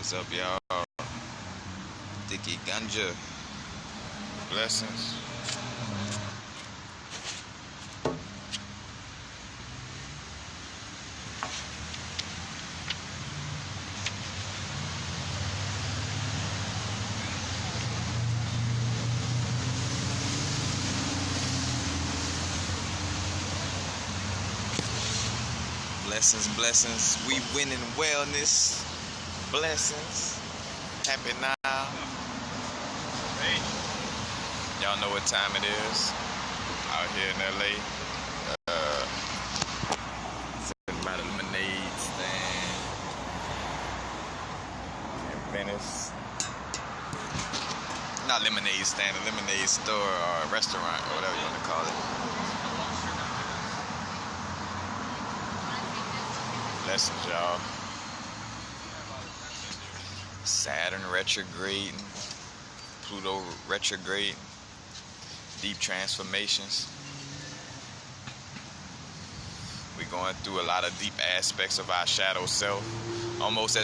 What's up, y'all? Dicky Ganja. Blessings. Blessings, blessings. We winning wellness. Blessings. Happy now. Y'all know what time it is. Out here in LA. Sitting by the lemonade stand in Venice. Not lemonade stand, a lemonade store or restaurant or whatever you want to call it. Blessings, y'all. Saturn retrograde, Pluto retrograde, deep transformations. We're going through a lot of deep aspects of our shadow self, almost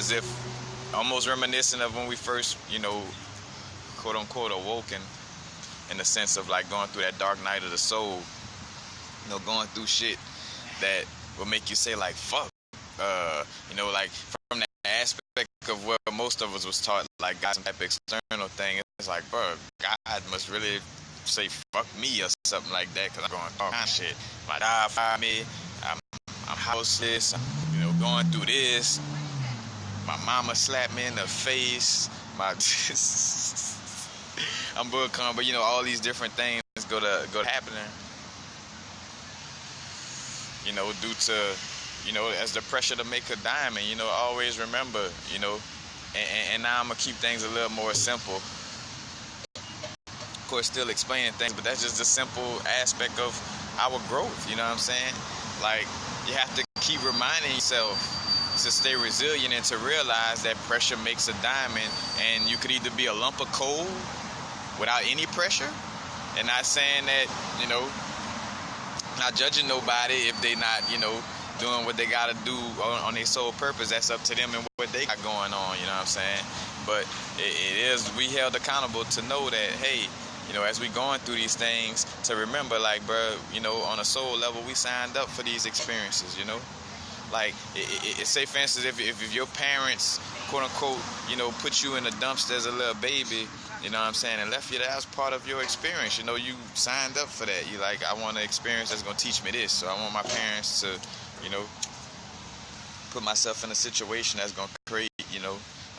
reminiscent of when we first, quote unquote, awoken, in the sense of like going through that dark night of the soul, going through shit that will make you say like, fuck. Like from the aspect of where most of us was taught, like God, some type of external thing. It's like, bro, God must really say fuck me or something like that, because I'm going through all kind of shit. My dad fired me. I'm houseless. I'm, going through this. My mama slapped me in the face. I'm booked, but all these different things go to happening. Due to as the pressure to make a diamond, always remember, and now I'm going to keep things a little more simple. Of course, still explaining things, but that's just a simple aspect of our growth, you know what I'm saying? Like, you have to keep reminding yourself to stay resilient and to realize that pressure makes a diamond, and you could either be a lump of coal without any pressure, and not saying that, not judging nobody if they not, doing what they gotta do on their sole purpose. That's up to them and what they got going on, you know what I'm saying? But we held accountable to know that, hey, as we going through these things, to remember, like, bro, on a soul level, we signed up for these experiences, Like, say, for instance, if your parents, quote unquote, put you in the dumpster as a little baby, you know what I'm saying, and left you there as part of your experience, you signed up for that. You like, I want an experience that's going to teach me this, so I want my parents to, put myself in a situation that's going to create,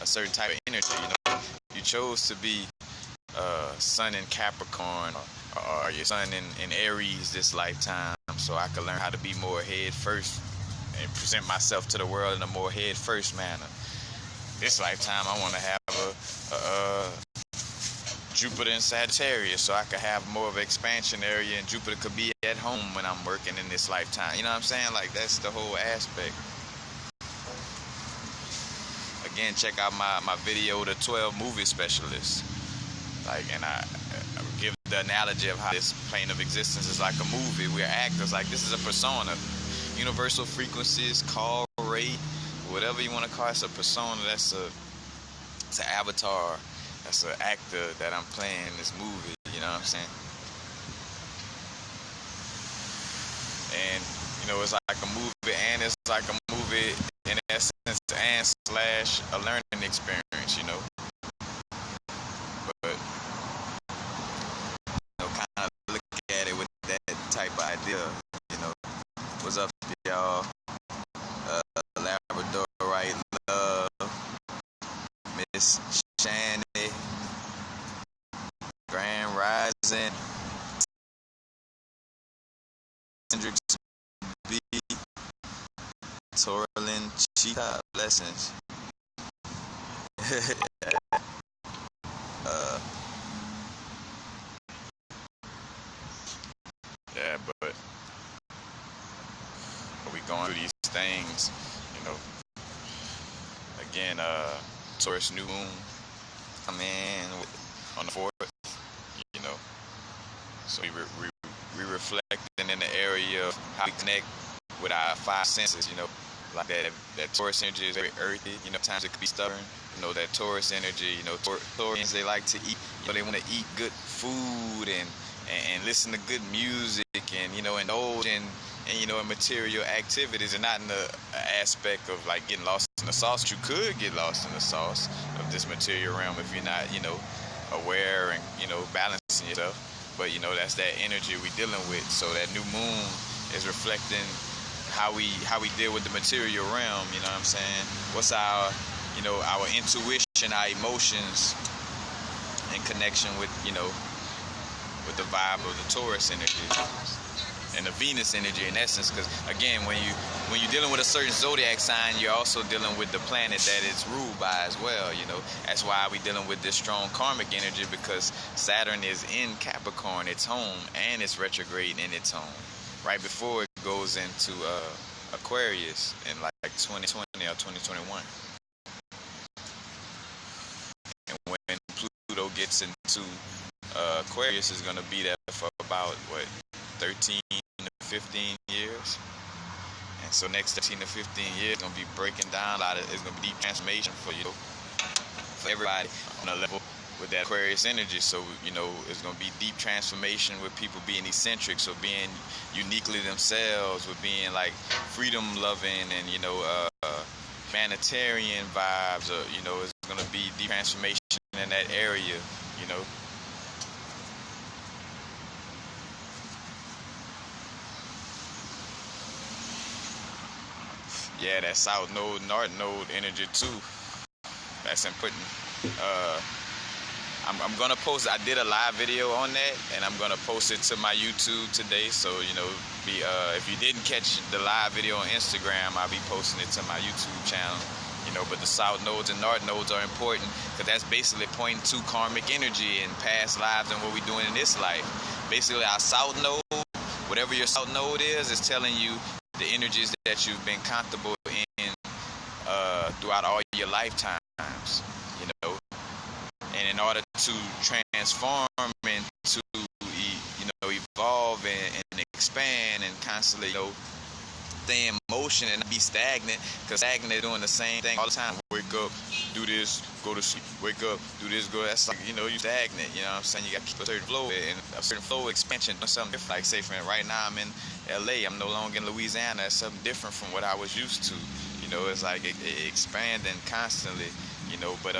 a certain type of energy, You chose to be sun in Capricorn or your sun in Aries this lifetime, so I could learn how to be more head first and present myself to the world in a more head first manner. This lifetime, I want to have a Jupiter in Sagittarius, so I could have more of an expansion area, and Jupiter could be at home when I'm working in this lifetime. You know what I'm saying? Like, that's the whole aspect. Again, check out my video, The 12 Movie Specialists. Like, and I give the analogy of how this plane of existence is like a movie. We're actors. Like, this is a persona. Universal frequencies, call rate, whatever you want to call it, it's a persona. It's an avatar. That's an actor that I'm playing in this movie, you know what I'm saying? And, it's like a movie, and it's like a movie in essence and slash a learning experience, But, kind of look at it with that type of idea, What's up, y'all? Labrador, right? Love. Miss Shani. Grand Rising, Hendrix B, Torlin Cheetah, blessings. Yeah, but we going through these things, Again, Taurus new moon, I'm in on the 4th. So we reflecting in the area of how we connect with our 5 senses, Like that Taurus energy is very earthy. You know, at times it could be stubborn. You know, that Taurus energy. You know, Taurians, they like to eat. You know, they want to eat good food and listen to good music and, you know, indulge in, and, you know, in material activities, and not in the aspect of like getting lost in the sauce. You could get lost in the sauce of this material realm if you're not, you know, aware and, you know, balancing yourself. But, you know, that's that energy we dealing with. So that new moon is reflecting how we deal with the material realm. You know what I'm saying? What's our, you know, our intuition, our emotions in connection with, you know, with the vibe of the Taurus energy and the Venus energy in essence. Because again, when you're dealing with a certain zodiac sign, you're also dealing with the planet that it's ruled by as well. You know, that's why we're dealing with this strong karmic energy, because Saturn is in Capricorn, its home, and it's retrograde in its home right before it goes into Aquarius in like 2020 or 2021. And when Pluto gets into Aquarius, is going to be there for about, what, 13 to 15 years. And so next 13 to 15 years, going to be breaking down a lot of, it's going to be deep transformation for, you know, for everybody on a level with that Aquarius energy. So, you know, it's going to be deep transformation with people being eccentric, so being uniquely themselves, with being like freedom loving and, you know, humanitarian vibes, or, you know, it's going to be deep transformation in that area, you know. Yeah, that South Node, North Node energy too. That's important. I'm gonna post. I did a live video on that, and I'm gonna post it to my YouTube today. So, you know, if you didn't catch the live video on Instagram, I'll be posting it to my YouTube channel. You know, but the South Nodes and North Nodes are important, because that's basically pointing to karmic energy and past lives and what we're doing in this life. Basically, our South Node, whatever your South Node is telling you the energies that you've been comfortable in throughout all your lifetimes, you know. And in order to transform and to, you know, evolve and expand and constantly, you know, stay in motion and not be stagnant, because stagnant doing the same thing all the time. Wake up, do this, go to sleep. Wake up, do this, go. That's like, you know, you stagnant. You know what I'm saying? You got to keep a certain flow and a certain flow expansion, doing something different. Like, say, for right now I'm in LA. I'm no longer in Louisiana. That's something different from what I was used to. You know, it's like it expanding constantly. You know, but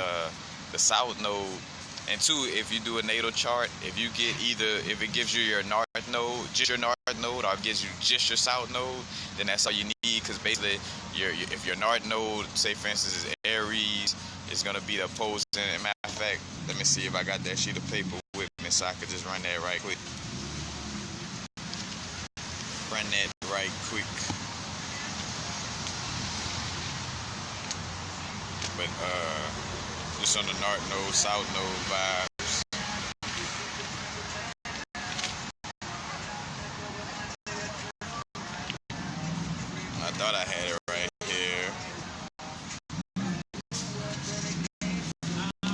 the South Node. And two, if you do a natal chart, if you get if it gives you your North Node, just your North Node, or it gives you just your South Node, then that's all you need, because basically, if your North Node, say for instance, is Aries, it's going to be the opposing. As a matter of fact, let me see if I got that sheet of paper with me so I could just run that right quick. Run that right quick. But, just on the North Node, South Node vibes. I thought I had it right here.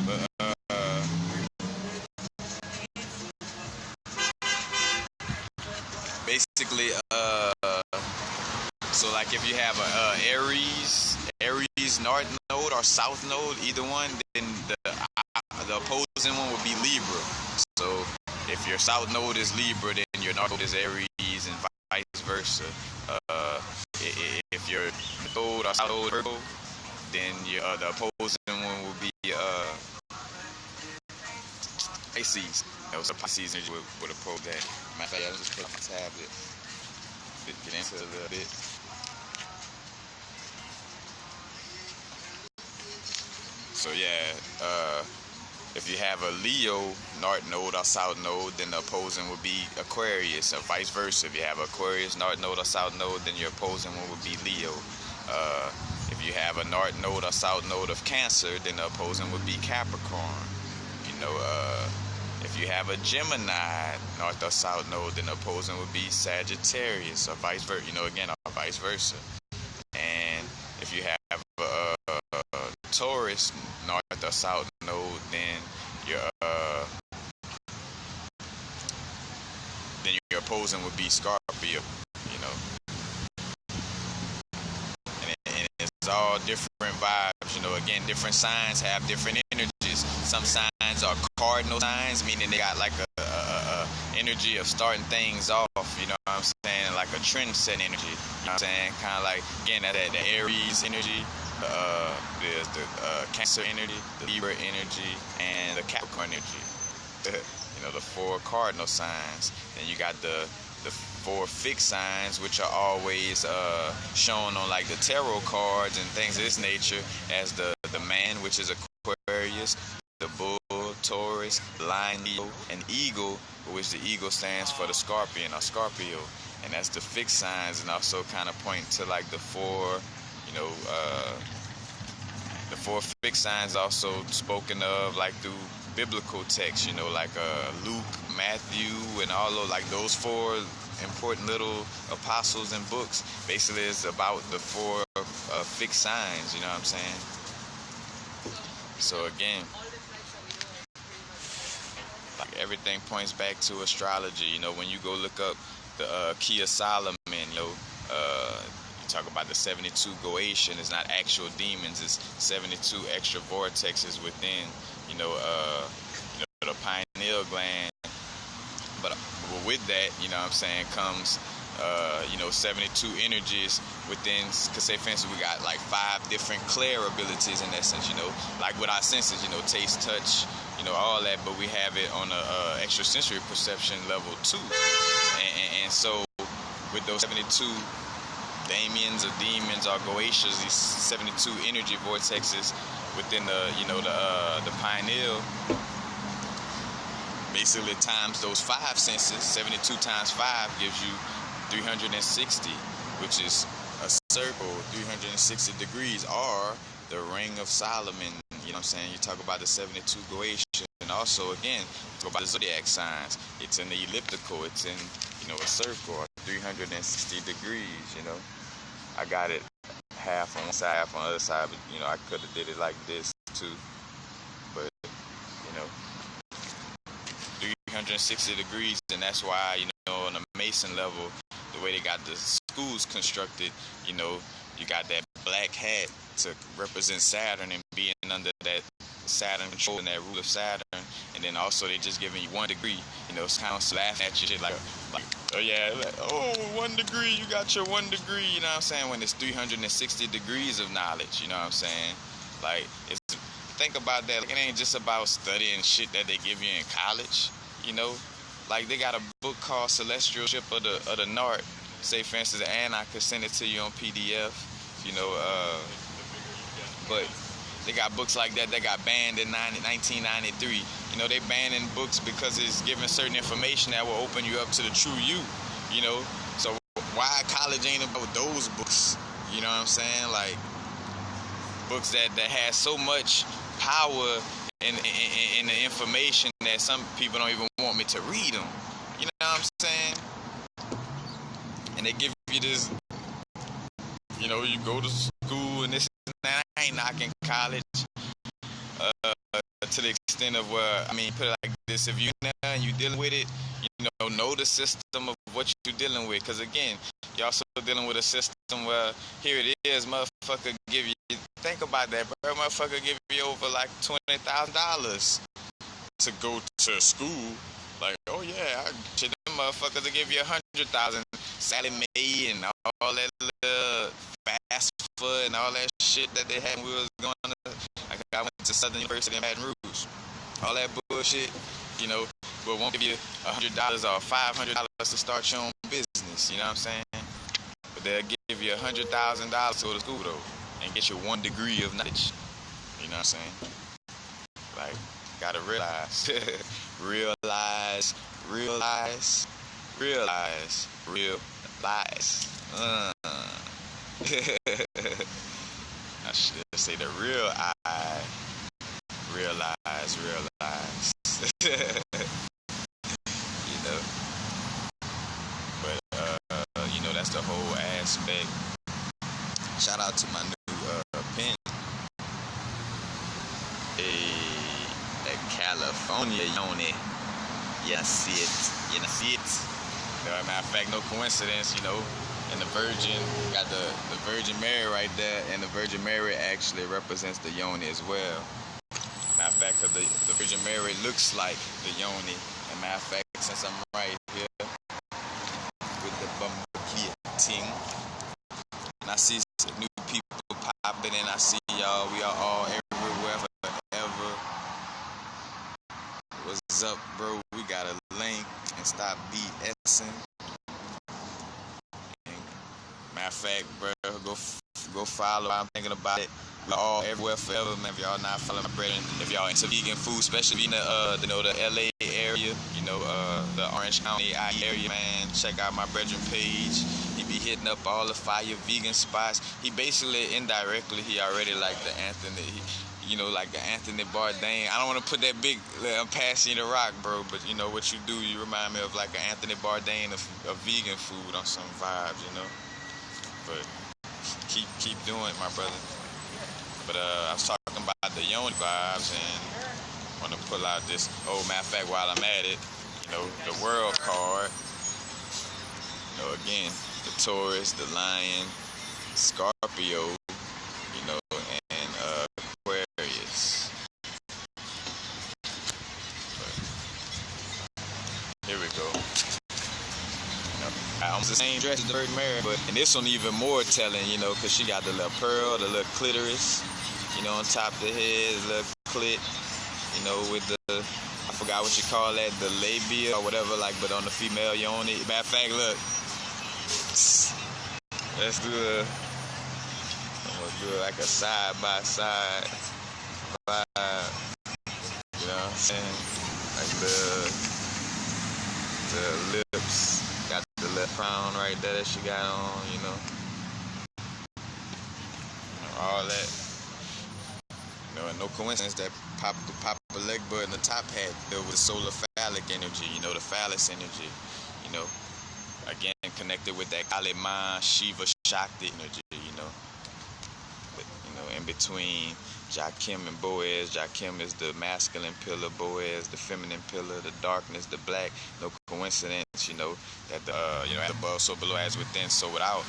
But, basically, so like if you have a Aries North Node or South Node, either one, then the opposing one would be Libra. So if your South Node is Libra, then your North Node is Aries, and vice versa. If your Node or South Node is Virgo, then the opposing one will be Pisces. You know, so Pisces would oppose that. Matter of fact, I'll just put on my tablet. Get into it a little bit. So yeah, if you have a Leo North Node or South Node, then the opposing would be Aquarius, or vice versa. If you have Aquarius North Node or South Node, then your opposing one would be Leo. If you have a North Node or South Node of Cancer, then the opposing would be Capricorn. You know, if you have a Gemini North or South Node, then the opposing would be Sagittarius, or vice versa. You know, again, or vice versa. And if you have a Taurus North or South Node, then your opposing would be Scorpio. You know, and different vibes. You know, again, different signs have different energies. Some signs are cardinal signs, meaning they got like a energy of starting things off. You know what I'm saying? Like a trend-setting energy. You know what I'm saying? Kind of like, again, that the Aries energy, the Cancer energy, the Libra energy, and the Capricorn energy. You know, the 4 cardinal signs. Then you got the 4 fixed signs, which are always shown on like the tarot cards and things of this nature, as the man, which is Aquarius, the bull, Taurus, lion, Leo, and eagle, which the eagle stands for the scorpion or Scorpio, and that's the fixed signs, and also kind of point to like the 4, you know, the 4 fixed signs also spoken of like through biblical texts, you know, like Luke, Matthew, and all those, like those 4 important little apostles and books. Basically, it's about the 4 fixed signs. You know what I'm saying? So again, like everything points back to astrology. You know, when you go look up the Key of Solomon, you know, you talk about the 72 Goetia. It's not actual demons. It's 72 extra vortexes within, you know, the pineal gland. But with that, you know what I'm saying, comes, you know, 72 energies within, because say, for instance, we got like 5 different clair abilities in that sense, you know, like with our senses, you know, taste, touch, you know, all that, but we have it on a extrasensory perception level too. And so with those 72 Damians or demons or Goetias, these 72 energy vortexes within the, you know, the pineal, basically times those 5 senses. 72 times 5 gives you 360, which is a circle, 360 degrees, or the ring of Solomon. You know what I'm saying? You talk about the 72 Goetia, and also again, you talk about the zodiac signs. It's in the elliptical. It's in, you know, a circle, or 360 degrees. You know, I got it half on one side, half on the other side, but you know, I could have did it like this too. But you know, 360 degrees, and that's why, you know, on the Mason level, the way they got the schools constructed, you know, you got that black hat to represent Saturn and being under that Saturn control and that rule of Saturn, and then also they just giving you 1 degree, you know, it's kind of laughing at you shit like, oh yeah, like, oh, 1 degree, you got your 1 degree, you know what I'm saying, when it's 360 degrees of knowledge, you know what I'm saying, like, it's, think about that, like, it ain't just about studying shit that they give you in college, you know, like they got a book called Celestial Ship of the North, say for instance, and I could send it to you on PDF, you know, but they got books like that got banned in 1993. You know, they banning books because it's giving certain information that will open you up to the true you know. So why college ain't about those books? You know what I'm saying? Like books that has so much power in the information that some people don't even want me to read them. You know what I'm saying? And they give you this, you know, you go to school and this and that. I ain't knocking college to the extent of where, I mean, put it like this, if you know and you dealing with it, you know the system of what you're dealing with. Because again, you're also dealing with a system where here it is, motherfucker give you, think about that, bro, motherfucker give you over like $20,000 to go to school. Like, oh yeah, shit, them motherfuckers will give you 100,000, Sally Mae and all that fast food and all that shit that they had when we was going to, like, I went to Southern University in Baton Rouge. All that bullshit, you know, but won't give you $100 or $500 to start your own business, you know what I'm saying? But they'll give you $100,000 to go to school though, and get you 1 degree of knowledge. You know what I'm saying? Like, gotta realize, realize. I should say the real I. Realize. You know. But you know, that's the whole aspect. Shout out to my new pen. Hey, California Yoni. You see it. You know, matter of fact, no coincidence, you know. And the Virgin, got the Virgin Mary right there, and the Virgin Mary actually represents the yoni as well. Matter of fact, the Virgin Mary looks like the yoni. And matter of fact, since I'm right here with the bumblebee ting, and I see new people popping in, I see y'all, we are all everywhere forever. What's up, bro? We gotta link and stop BSing. Matter of fact, bro, go follow. I'm thinking about it. We're all everywhere forever, man. If y'all not following my brethren, if y'all into vegan food, especially in the the LA area, the Orange County area, man, check out my brethren page. He be hitting up all the fire vegan spots. He basically indirectly, he already like the Anthony, like the Anthony Bourdain. I don't want to put that big, I'm passing the rock, bro, but you know what you do, you remind me of like an Anthony Bourdain of vegan food on some vibes, But keep doing it, my brother. But I was talking about the yoni vibes, and want to pull out this. Oh, matter of fact, while I'm at it, the world card. Again, the Taurus, the Lion, Scorpio, and Aquarius. But here we go. Almost the same dress as the Virgin Mary, and this one even more telling, because she got the little pearl, the little clitoris, on top of the head, the little clit, with the, I forgot what you call that, the labia or whatever, but on the female yoni. Matter of fact, look, let's do I'm gonna do it like a side by side vibe, you know what I'm saying? Like the lips. Got the left crown right there that she got on, all that. And no coincidence that the leg bud in the top hat there with the solar phallic energy, the phallus energy, again connected with that Kali Ma, Shiva, Shakti energy, But, in between Jakim and Boaz. Jakim is the masculine pillar, Boaz the feminine pillar, the darkness, the black. No coincidence, that the as above, so below, as within, so without.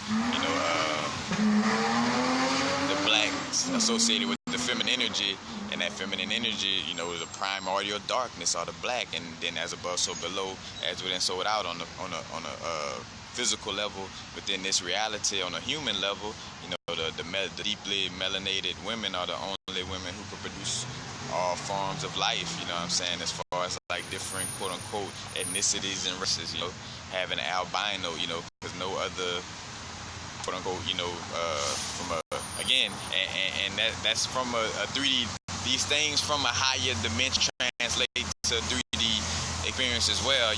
The black associated with the feminine energy, and that feminine energy, the primordial darkness or the black, and then as above, so below, as within, so without. On a physical level, within this reality, on a human level, the deeply melanated women are the only women who can produce all forms of life, what I'm saying, as far as like different quote-unquote ethnicities and races, having an albino, because no other quote-unquote, from again, and that's from a 3D, these things from a higher dimension translate to 3D experience as well,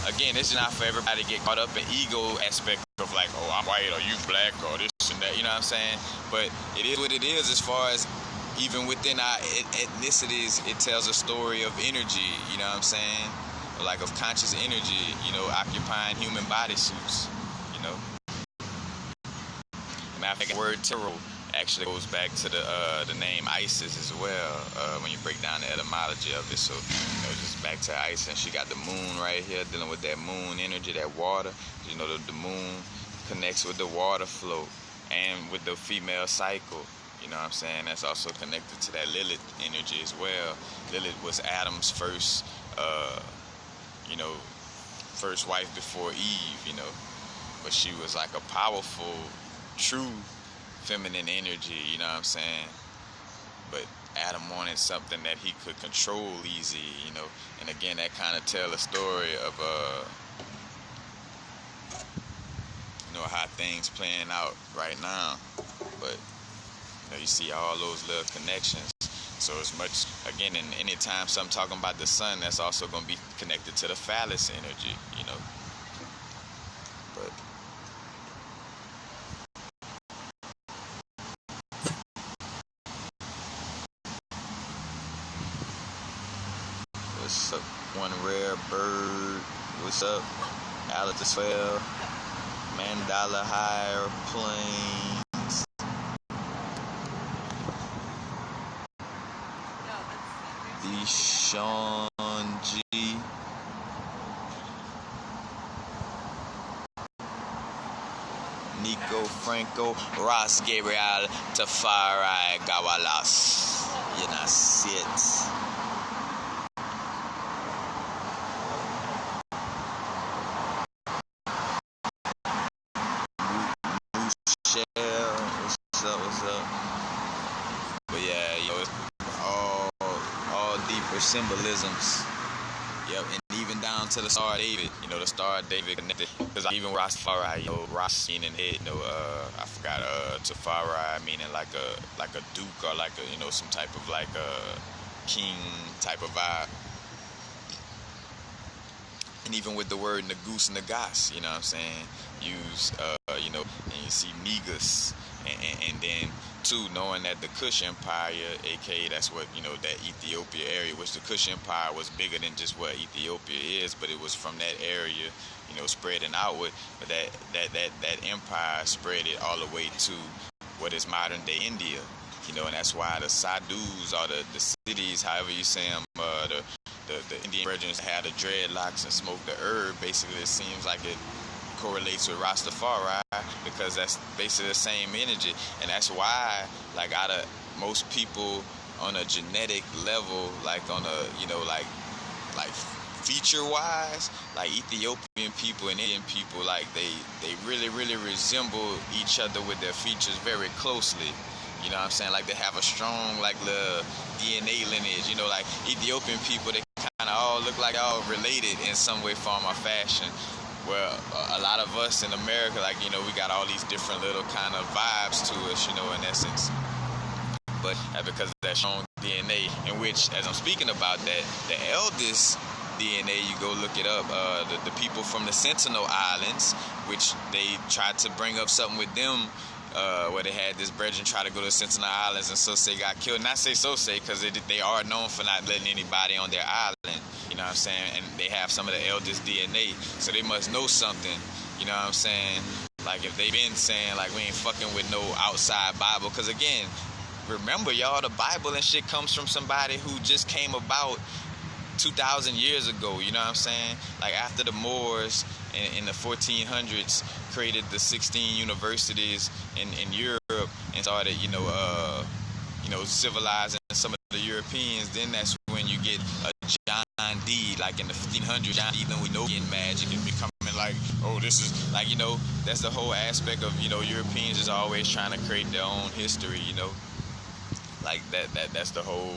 Again, this is not for everybody to get caught up in ego aspect of like, oh, I'm white, or you black, or this and that, what I'm saying? But it is what it is as far as even within our ethnicities, it tells a story of energy, what I'm saying? Like of conscious energy, occupying human bodysuits, Matter of fact, the word tarot actually goes back to the name Isis as well, when you break down the etymology of it. So, just back to Isis, and she got the moon right here, dealing with that moon energy, that water. The moon connects with the water flow and with the female cycle. You know what I'm saying? That's also connected to that Lilith energy as well. Lilith was Adam's first, first wife before Eve, But she was like a powerful, true feminine energy, you know what I'm saying? But Adam wanted something that he could control easy, And again, that kind of tell a story of, how things playing out right now. But, you see all those little connections. So as much, again, and anytime something talking about the sun, that's also going to be connected to the phallus energy, But what's up, One Rare Bird? What's up, Alex 12? Mandala Higher Plains. Deshaun G. Nico, Franco, Ross, Gabriel, Tafari, Gawalas. You know, sit. What's up? But yeah, it's all deeper symbolisms. Yep, and even down to the Star of David. The Star of David connected. Because even Rastafari, Ras meaning head. I forgot. Tafari meaning like a duke or like a some type of like a king type of vibe. And even with the word Nagus Nagas, you know what I'm saying? Use and you see Negus. And then too, knowing that the Kush Empire, aka that's what that Ethiopia area, which the Kush Empire was bigger than just what Ethiopia is, but it was from that area, spreading outward. But that empire spread it all the way to what is modern day India, and that's why the sadhus or the cities, however you say them, the Indian virgins had the dreadlocks and smoked the herb. Basically, it seems like it correlates with Rastafari because that's basically the same energy, and that's why like out of most people on a genetic level, like on a like feature wise, like Ethiopian people and Indian people, like they really resemble each other with their features very closely. You know what I'm saying? Like they have a strong like the DNA lineage. Like Ethiopian people, they kind of all look like all related in some way, form, or fashion. Well, a lot of us in America, like, we got all these different little kind of vibes to us, in essence. But because of that strong DNA, in which, as I'm speaking about that, the eldest DNA, you go look it up, the people from the Sentinel Islands, which they tried to bring up something with them, where they had this brethren try to go to the Sentinel Islands and Sosei got killed. Not say Sosei, because they are known for not letting anybody on their island. You know what I'm saying? And they have some of the eldest DNA, so they must know something. You know what I'm saying? Like if they been saying like we ain't fucking with no outside Bible, because again, remember y'all, the Bible and shit comes from somebody who just came about 2,000 years ago. You know what I'm saying? Like after the Moors in the 1400s created the 16 universities in Europe and started civilizing some of the Europeans, then that's when you get a John Dee, like in the 1500s, John Dee, then we know in magic and becoming like, oh, this is like, that's the whole aspect of, Europeans is always trying to create their own history, like that's the whole,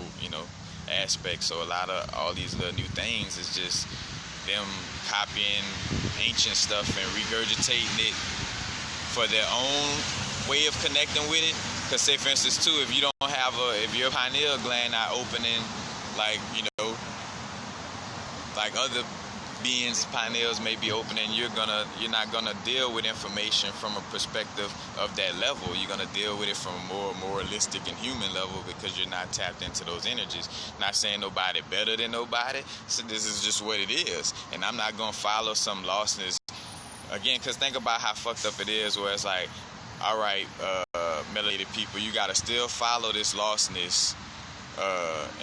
aspect. So a lot of all these little new things is just them copying ancient stuff and regurgitating it for their own way of connecting with it. Because say for instance too, if you don't have if your pineal gland not opening like like other beings' pineals may be opening, you're not gonna deal with information from a perspective of that level. You're gonna deal with it from a more moralistic and human level because you're not tapped into those energies. Not saying nobody better than nobody, so this is just what it is. And I'm not gonna follow some lostness again, because think about how fucked up it is, where it's like, all right, melanated people, you gotta still follow this lostness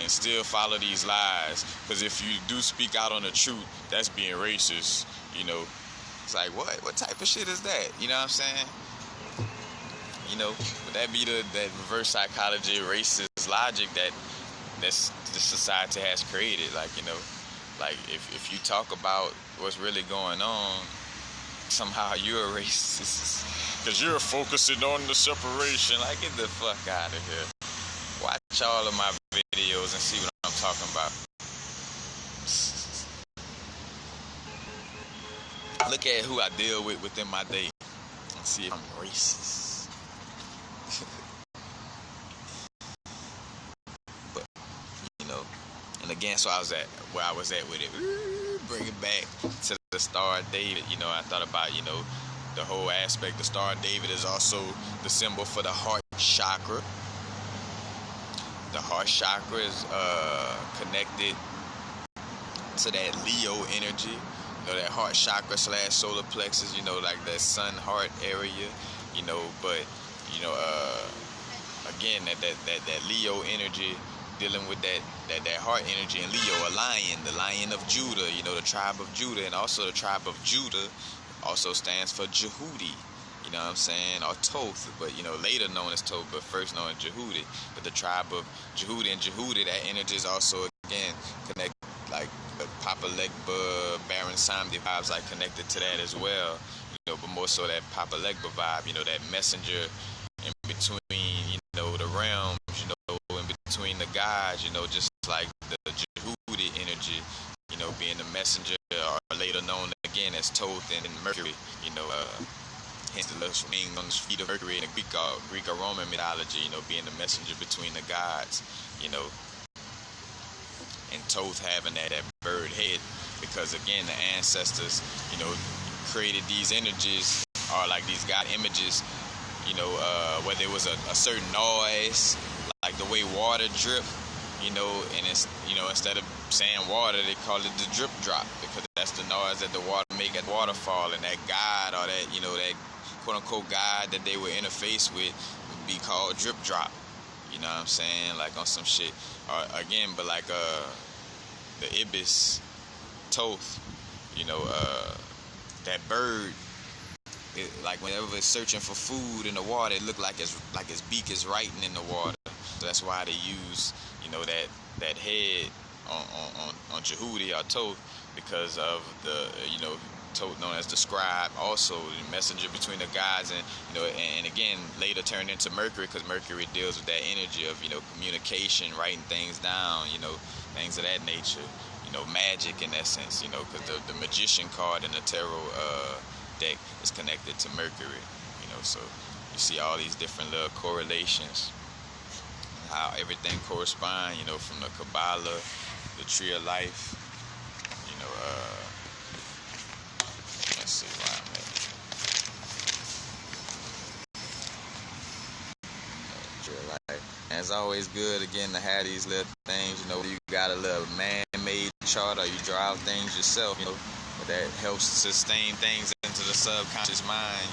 and still follow these lies, because if you do speak out on the truth, that's being racist. It's like, what type of shit is that? You know what I'm saying? Would that be that reverse psychology racist logic that this society has created? Like, like if you talk about what's really going on, somehow you're a racist because you're focusing on the separation. Like, get the fuck out of here. Watch all of my videos and see what I'm talking about. Look at who I deal with within my day and see if I'm racist. But, and again, so I was at where I was at with it. Bring it back to the Star of David. I thought about, the whole aspect. The Star of David is also the symbol for the heart chakra. The heart chakra is connected to that Leo energy. That heart chakra / solar plexus, like that sun heart area, but, again, that Leo energy dealing with that heart energy, and Leo, a lion, the lion of Judah, the tribe of Judah, and also the tribe of Judah also stands for Jehudi. you know what I'm saying, or Toth, but later known as Toth, but first known as Jehudi. But the tribe of Jehudi and Jehudi, that energy is also again connected, like the Papa Legba, Baron Samedi vibes, like connected to that as well. But more so that Papa Legba vibe, that messenger in between, the realms, in between the gods, just like the Jehudi energy, being the messenger, or later known again as Thoth and Mercury, hence the little wing on the feet of Mercury in the Greek or Roman mythology, being the messenger between the gods, and Thoth having that bird head, because again, the ancestors, created these energies, or like these god images, whether it was a certain noise, like the way water drip, and it's, instead of saying water, they call it the drip drop, because that's the noise that the water make at the waterfall, and that god, or that, that quote-unquote god that they would interface with would be called drip drop, you know what I'm saying, like on some shit, or again, but like the ibis, Thoth, that bird, like whenever it's searching for food in the water, it look like its beak is writing in the water. So that's why they use, that head on Jehudi or Thoth, because of the, Thoth known as the scribe, also the messenger between the gods, and and again later turned into Mercury, because Mercury deals with that energy of communication, writing things down, things of that nature, magic in that sense, because the magician card in the tarot deck is connected to Mercury, so you see all these different little correlations, how everything corresponds, from the Kabbalah, the Tree of Life, let's see where I'm at. Tree of Life. And it's always good, again, to have these little things, you got a little man-made chart, or you draw out things yourself, but that helps sustain things into the subconscious mind,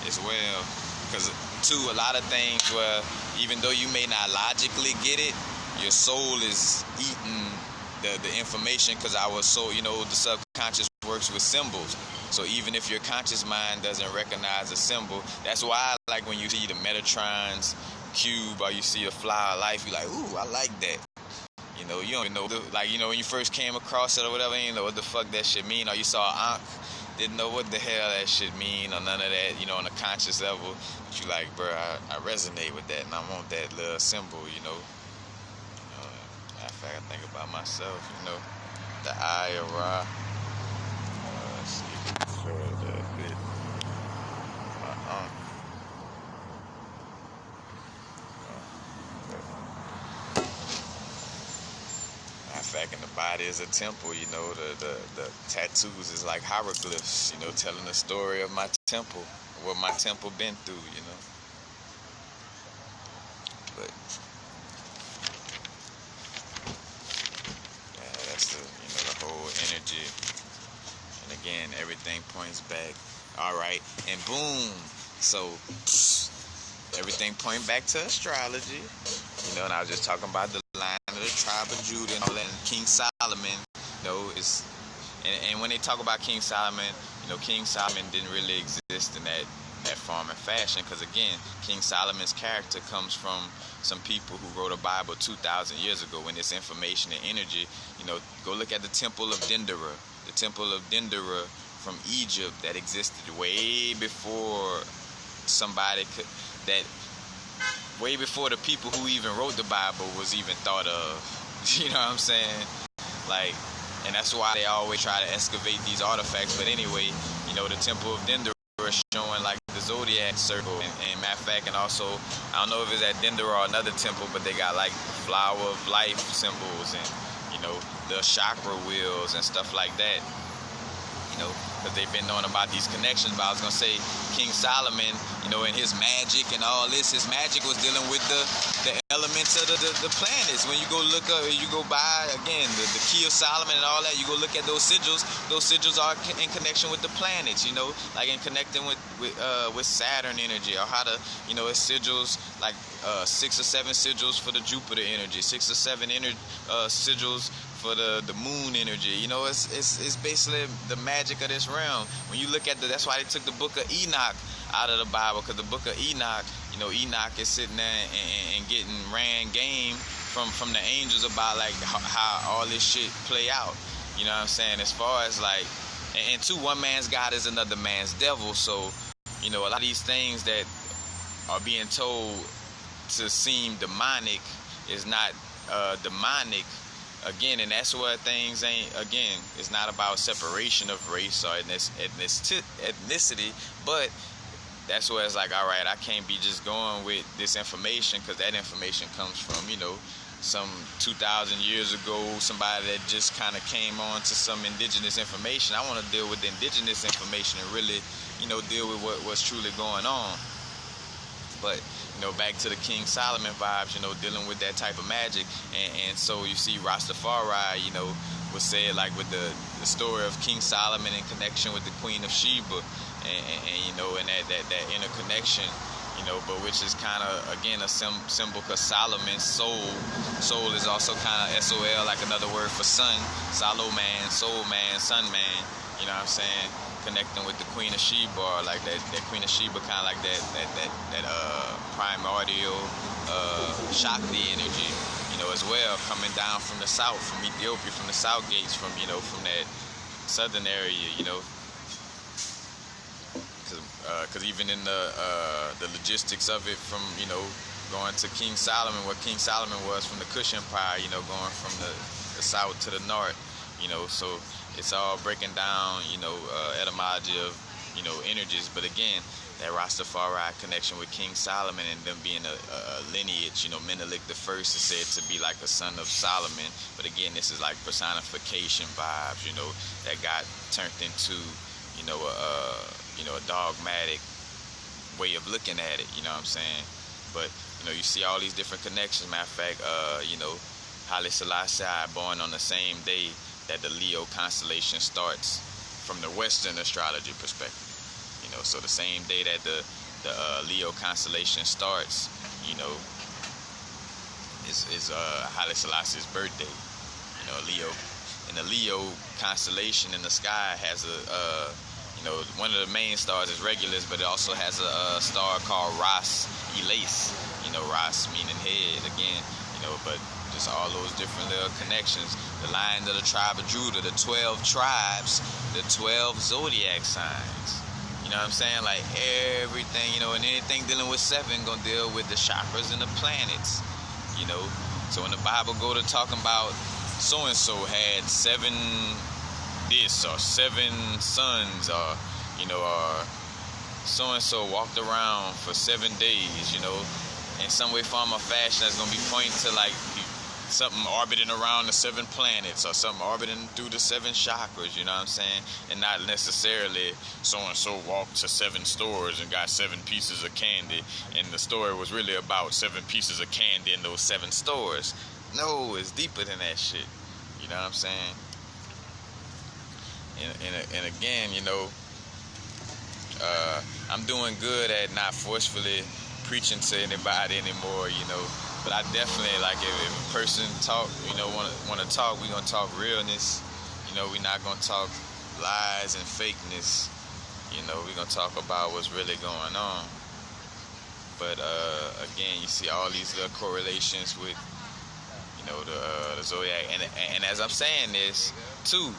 as well. Because, too, a lot of things where, even though you may not logically get it, your soul is eating the information, because our soul, the subconscious works with symbols. So even if your conscious mind doesn't recognize a symbol, that's why, like, when you see the Metatron's cube, or you see a flower of life, you're like, ooh, I like that. You don't even know, when you first came across it or whatever, you know what the fuck that shit mean, or you saw an ankh, didn't know what the hell that shit mean, or none of that, on a conscious level. But you like, bro, I resonate with that, and I want that little symbol, Matter of fact, I think about myself, the eye of Ra. Let's see if we can show it a little bit. My ankh. Matter of fact, in the body is a temple, the tattoos is like hieroglyphs, telling the story of my temple, what my temple been through, But yeah, that's the whole energy. And again, everything points back. All right, and boom. So everything point back to astrology, and I was just talking about the line of the tribe of Judah and all that. And King Solomon, is, and when they talk about King Solomon, King Solomon didn't really exist in that form and fashion, because again, King Solomon's character comes from some people who wrote a Bible 2,000 years ago, when this information and energy, go look at the Temple of Dendera. The Temple of Dendera from Egypt that existed way before way before the people who even wrote the Bible was even thought of. You know what I'm saying? Like, and that's why they always try to excavate these artifacts. But anyway, the Temple of Dendera is showing like the zodiac circle, and matter of fact, and also, I don't know if it's at Dendera or another temple, but they got like flower of life symbols, and the chakra wheels and stuff like that. Because they've been knowing about these connections. But I was gonna say, King Solomon, in his magic and all this, his magic was dealing with the elements of the planets. When you go look up, you go by again the key of Solomon and all that, you go look at those sigils. Those sigils are in connection with the planets. Like in connecting with Saturn energy, or how to, it's sigils like 6 or 7 sigils for the Jupiter energy, 6 or 7 sigils for the moon energy. It's basically the magic of this realm. When you look at that's why they took the book of Enoch out of the Bible, because the book of Enoch, you know, Enoch is sitting there and getting ran game from the angels about like how all this shit play out. You know what I'm saying? As far as like, and two, one man's God is another man's devil. So, you know, a lot of these things that are being told to seem demonic is not demonic. Again, and that's where things ain't, again, it's not about separation of race or ethnicity, but that's where it's like, all right, I can't be just going with this information, because that information comes from, you know, some 2,000 years ago, somebody that just kind of came on to some indigenous information. I want to deal with the indigenous information and really, you know, deal with what's truly going on. But, you know, back to the King Solomon vibes, you know, dealing with that type of magic. And so you see Rastafari, you know, was said like with the story of King Solomon in connection with the Queen of Sheba, and you know, and that interconnection, you know, but which is kind of, again, a symbol, because Solomon's soul is also kind of SOL, like another word for sun. Solo man, soul man, sun man, you know what I'm saying? Connecting with the Queen of Sheba, or like that Queen of Sheba, kind of like that primordial Shakti energy, you know, as well, coming down from the south, from Ethiopia, from the south gates, from, you know, from that southern area, you know, because even in the logistics of it, from, you know, going to King Solomon, where King Solomon was from the Kush Empire, you know, going from the south to the north, you know, so it's all breaking down, you know, etymology of, you know, energies. But again, that Rastafari connection with King Solomon and them being a lineage, you know, Menelik the First is said to be like a son of Solomon. But again, this is like personification vibes, you know, that got turned into, you know, a dogmatic way of looking at it, you know what I'm saying? But, you know, you see all these different connections. Matter of fact, you know, Haile Selassie born on the same day that the Leo constellation starts from the Western astrology perspective. You know, so the same day that the Leo constellation starts, you know, is Haile Selassie's birthday. You know, Leo, and the Leo constellation in the sky has you know, one of the main stars is Regulus, but it also has a star called Ras Elais. You know, Ras meaning head again. You know, but just all those different little connections. The line of the tribe of Judah, the 12 tribes, the 12 zodiac signs. You know what I'm saying? Like everything, you know, and anything dealing with 7 gonna deal with the chakras and the planets. You know, so when the Bible go to talking about so-and-so had 7 this or 7 sons, or, you know, or so-and-so walked around for 7 days, you know, in some way, form, or fashion, that's gonna be pointing to like something orbiting around the 7 planets, or something orbiting through the 7 chakras, you know what I'm saying? And not necessarily so-and-so walked to 7 stores and got 7 pieces of candy, and the story was really about 7 pieces of candy in those 7 stores. No, it's deeper than that shit. You know what I'm saying? And again, you know, I'm doing good at not forcefully preaching to anybody anymore, you know. But I definitely, like, if a person talk, you know, want to talk, we gonna talk realness. You know, we not gonna talk lies and fakeness. You know, we gonna talk about what's really going on. But again, you see all these little correlations with, you know, the zodiac, and as I'm saying this too,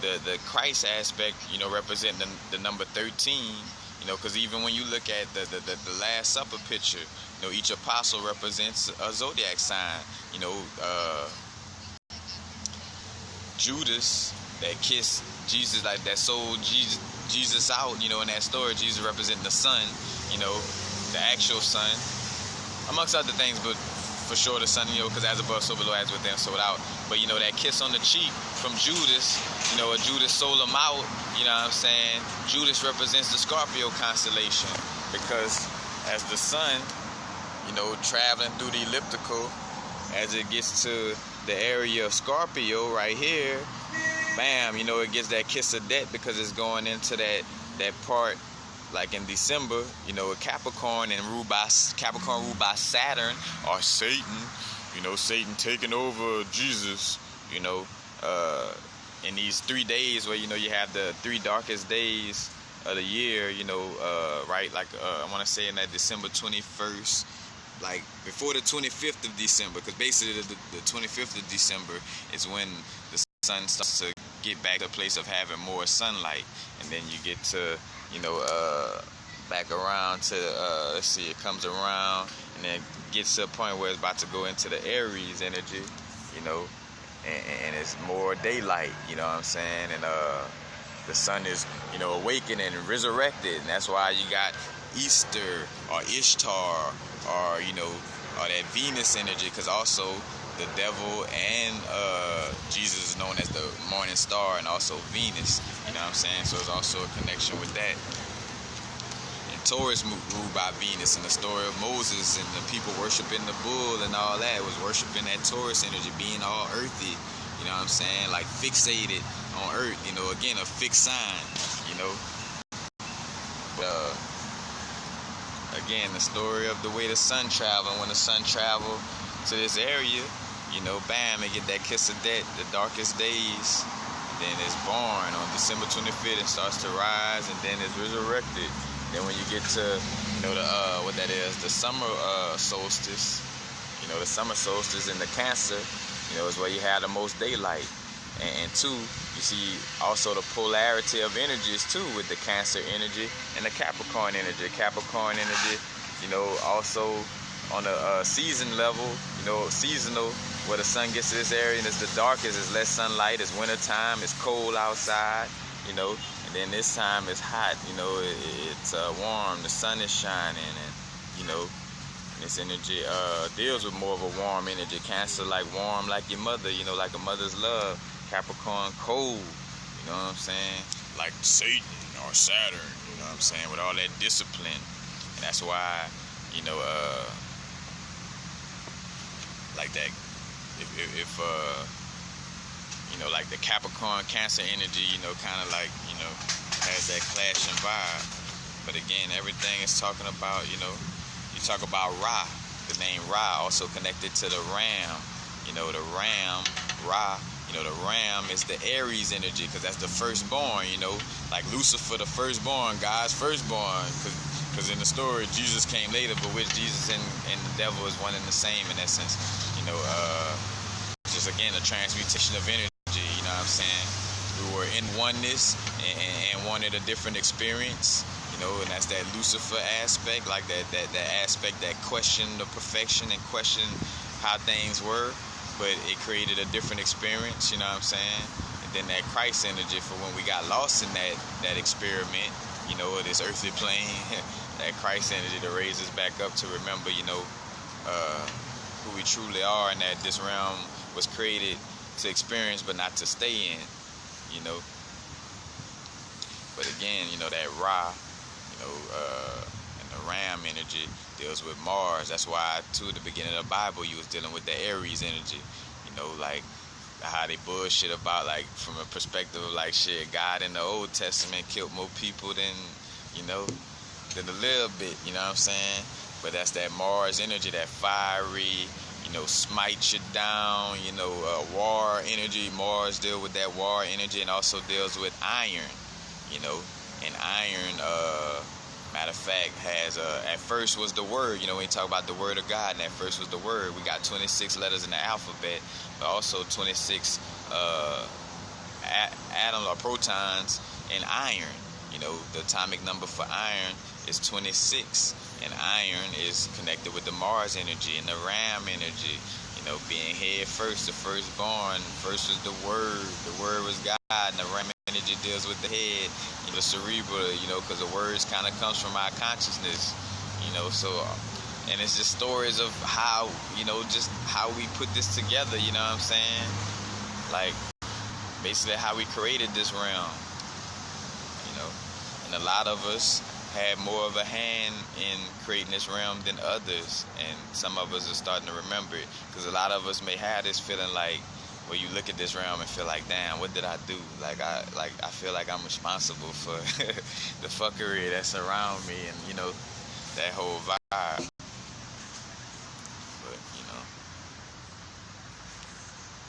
the Christ aspect, you know, representing the number 13. You know, because even when you look at the Last Supper picture, you know, each apostle represents a zodiac sign. You know, Judas, that kissed Jesus, like that sold Jesus out, you know, in that story, Jesus representing the sun, you know, the actual sun, amongst other things, but for sure the sun, you know, because as above, so below, as within, so without. But, you know, that kiss on the cheek from Judas, you know, Judas sold him out, you know what I'm saying? Judas represents the Scorpio constellation, because as the sun, you know, traveling through the elliptical, as it gets to the area of Scorpio right here, bam, you know, it gets that kiss of death, because it's going into that part, like in December, you know, Capricorn ruled by Saturn, or Satan, you know, Satan taking over Jesus, you know, in these 3 days where, you know, you have the 3 darkest days of the year, you know, right? Like I want to say in that December 21st, like before the 25th of December, because basically the 25th of December is when the sun starts to get back to a place of having more sunlight, and then you get to, you know, back around to let's see, it comes around and then gets to a point where it's about to go into the Aries energy, you know, and it's more daylight, you know what I'm saying, and the sun is, you know, awakened and resurrected, and that's why you got Easter or Ishtar, or, you know, or that Venus energy, because also the devil and Jesus is known as the morning star, and also Venus, you know what I'm saying, so it's also a connection with that. And Taurus ruled by Venus, and the story of Moses and the people worshiping the bull and all that was worshiping that Taurus energy, being all earthy, you know what I'm saying, like fixated on earth, you know, again, a fixed sign, you know. But, again, the story of the way the sun traveled. When the sun traveled to this area, you know, bam, they get that kiss of death, the darkest days. Then it's born on December 25th. It starts to rise, and then it's resurrected. Then when you get to, you know, the what that is, the summer solstice. You know, the summer solstice in the Cancer, you know, is where you have the most daylight. And two, you see also the polarity of energies too, with the Cancer energy and the Capricorn energy. Capricorn energy, you know, also on a season level, you know, seasonal, where the sun gets to this area and it's the darkest, it's less sunlight, it's winter time, it's cold outside, you know, and then this time it's hot, you know, it's warm, the sun is shining, and, you know, this energy deals with more of a warm energy. Cancer, like warm, like your mother, you know, like a mother's love. Capricorn, cold, you know what I'm saying? Like Satan or Saturn, you know what I'm saying? With all that discipline. And that's why, you know, like that, if you know, like the Capricorn, Cancer energy, you know, kind of like, you know, has that clashing vibe. But again, everything is talking about, you know, you talk about Ra, the name Ra, also connected to the ram. You know, the ram, Ra, you know, the ram is the Aries energy, because that's the firstborn, you know, like Lucifer, the firstborn, God's firstborn, because in the story, Jesus came later, but which Jesus and the devil is one and the same in essence, you know, just again, a transmutation of energy, you know what I'm saying? We were in oneness and wanted a different experience, you know, and that's that Lucifer aspect, like that aspect that questioned the perfection and questioned how things were, but it created a different experience, you know what I'm saying? And then that Christ energy for when we got lost in that experiment, you know, this earthly plane, that Christ energy to raise us back up to remember, you know, who we truly are, and that this realm was created to experience but not to stay in, you know. But again, you know, that Ra, you know, and the Ram energy deals with Mars. That's why, too, at the beginning of the Bible, you was dealing with the Aries energy. You know, like how they bullshit about, like, from a perspective of, like, shit, God in the Old Testament killed more people than, you know, than a little bit, you know what I'm saying? But that's that Mars energy, that fiery, you know, smite you down, you know, war energy. Mars deals with that war energy, and also deals with iron, you know. And iron, matter of fact, has, at first was the word, you know, when you talk about the word of God, and at first was the word. We got 26 letters in the alphabet, but also 26 atoms or protons in iron. You know, the atomic number for iron is 26, and iron is connected with the Mars energy and the Ram energy. You know, being head first, the firstborn. First was the word was God, and the Ram energy deals with the head, you know, the cerebral, you know, because the words kind of comes from our consciousness, you know. So, and it's just stories of how, you know, just how we put this together, you know what I'm saying? Like, basically how we created this realm, you know. And a lot of us had more of a hand in creating this realm than others, and some of us are starting to remember it, because a lot of us may have this feeling like, where you look at this realm and feel like, damn, what did I do? I feel like I'm responsible for the fuckery that's around me, and, you know, that whole vibe. But, you know,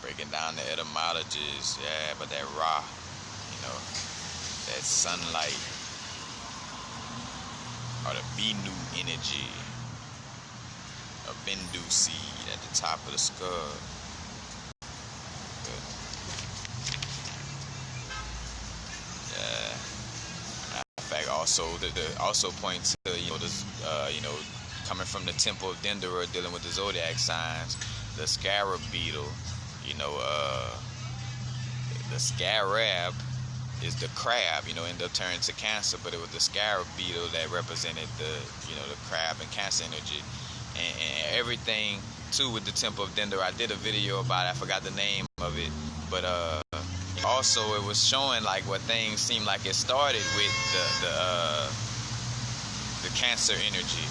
breaking down the etymologies, yeah, but that Ra, you know, that sunlight, or the Bennu energy, a Bendu seed at the top of the skull. Good. In fact, also the also points to coming from the temple of Dendera, dealing with the zodiac signs, the scarab beetle. The scarab is the crab, end up turning to Cancer, but it was the scarab beetle that represented the crab and Cancer energy, and everything too with the temple of Dendera. I did a video about it. I forgot the name of it, but also it was showing like what things seemed like it started with the Cancer energy.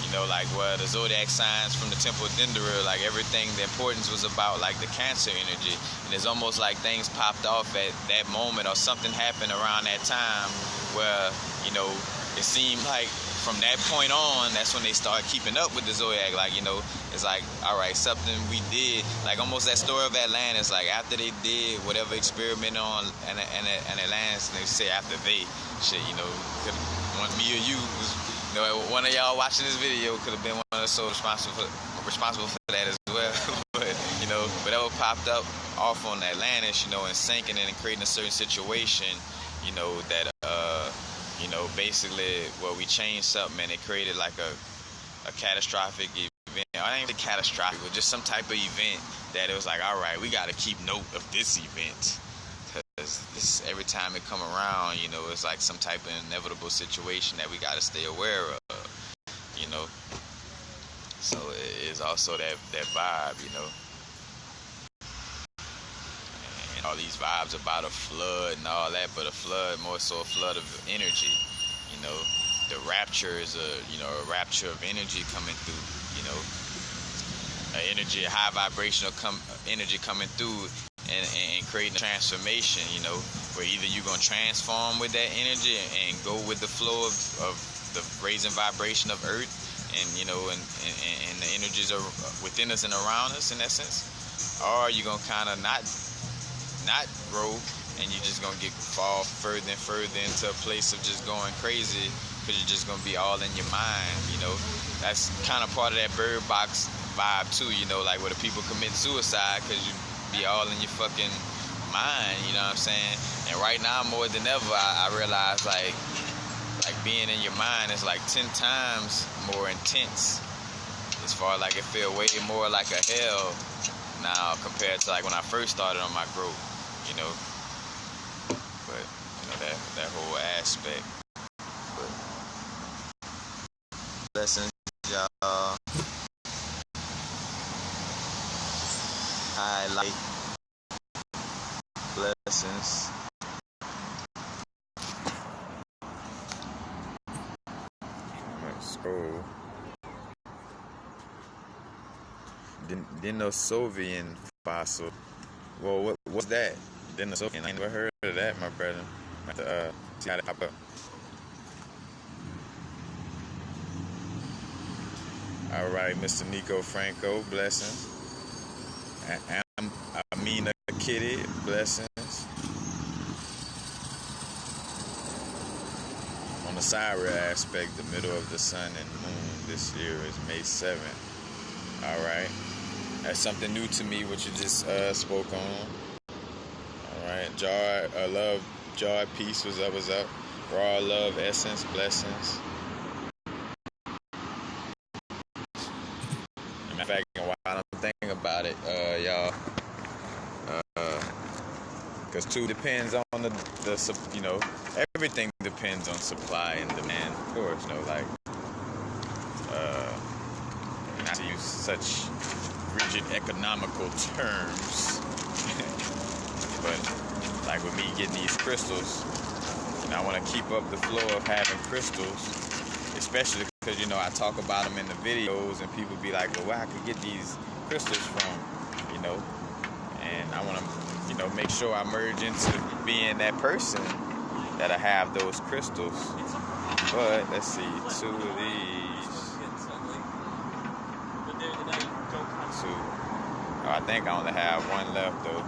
Like where the zodiac signs from the temple of Dendera, like everything, the importance was about like the Cancer energy, and it's almost like things popped off at that moment, or something happened around that time where it seemed like from that point on, that's when they started keeping up with the zodiac. Like it's like, all right, something we did, like almost that story of Atlantis. Like after they did whatever experiment on and Atlantis, and they say after they could one me or you was. One of y'all watching this video could have been one of the souls responsible for that as well. But whatever popped up off on Atlantis, and sinking it and creating a certain situation, that basically, we changed something and it created like a catastrophic event. I ain't even catastrophic, but just some type of event that it was like, all right, we got to keep note of this event. This, every time it come around, it's like some type of inevitable situation that we got to stay aware of, So it is also that vibe, and all these vibes about a flood and all that, but a flood, more so a flood of energy, The rapture is a rapture of energy coming through, an energy, a high vibrational energy coming through. And creating a transformation, where either you're going to transform with that energy and go with the flow of the raising vibration of Earth, and and the energies are within us and around us in essence, or you're going to kind of not grow, and you're just going to fall further and further into a place of just going crazy, because you're just going to be all in your mind. That's kind of part of that bird box vibe too, like where the people commit suicide because you be all in your fucking mind, what I'm saying? And right now, more than ever, I realize like being in your mind is like 10 times more intense. As far as like it feel way more like a hell now compared to like when I first started on my growth, But that whole aspect. But blessings, y'all. Highlight. Blessings. Let's scroll. Denisovian fossil. Well, what's that? Denisovian. I never heard of that, my brother. See how that pop up. All right, Mr. Nico Franco, blessings. Amina Kitty, blessings. On the Syrah aspect, the middle of the sun and moon this year is May 7th. All right. That's something new to me, what you just spoke on. All right. Love, joy, peace, what's up? Raw love, essence, blessings. In fact, while I'm thinking about it, y'all, because too depends on the everything depends on supply and demand, of course, like not to use such rigid economical terms, but like with me getting these crystals, I want to keep up the flow of having crystals, especially because I talk about them in the videos and people be like, well, where I could get these crystals from, and I want to make sure I merge into being that person that I have those crystals. But let's see, 2 of these. 2. Oh, I think I only have 1 left though.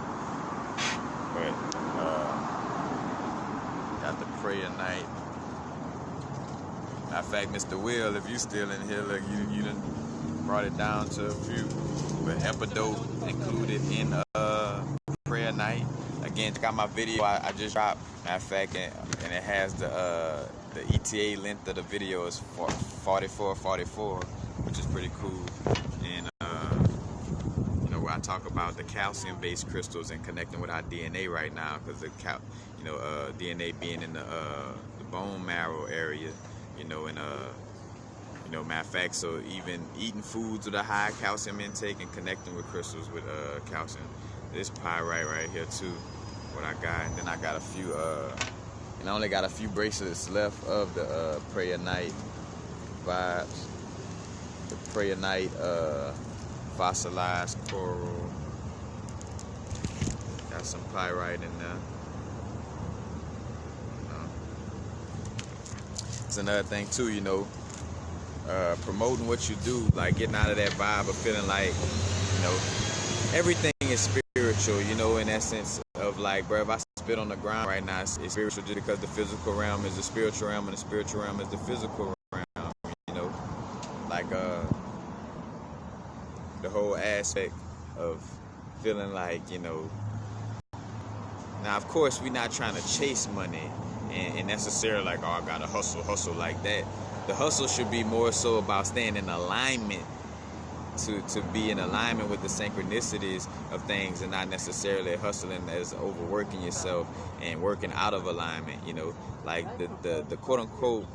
But got to pray tonight. Matter of fact, Mr. Will, if you still in here, look, you done brought it down to a few. But epidote included in prayer night. Again, check out my video I just dropped. Matter of fact, and it has the ETA length of the video is 4444, which is pretty cool. And you know, where I talk about the calcium-based crystals and connecting with our DNA right now, because the DNA being in the bone marrow area, you know, and you know, matter of fact, so even eating foods with a high calcium intake and connecting with crystals with calcium. This pyrite right here too, what I got, and then I got a few and I only got a few bracelets left of the prayer night vibes. The prayer night fossilized coral. Got some pyrite in there. It's another thing too, you know, promoting what you do, like getting out of that vibe of feeling like, you know, everything is spiritual, you know, in essence of like, bro, if I spit on the ground right now, it's spiritual just because the physical realm is the spiritual realm and the spiritual realm is the physical realm, you know, like the whole aspect of feeling like, you know, now of course we're not trying to chase money and necessarily like, oh, I gotta hustle like that. The hustle should be more so about staying in alignment, to be in alignment with the synchronicities of things, and not necessarily hustling as overworking yourself and working out of alignment, you know, like the quote unquote,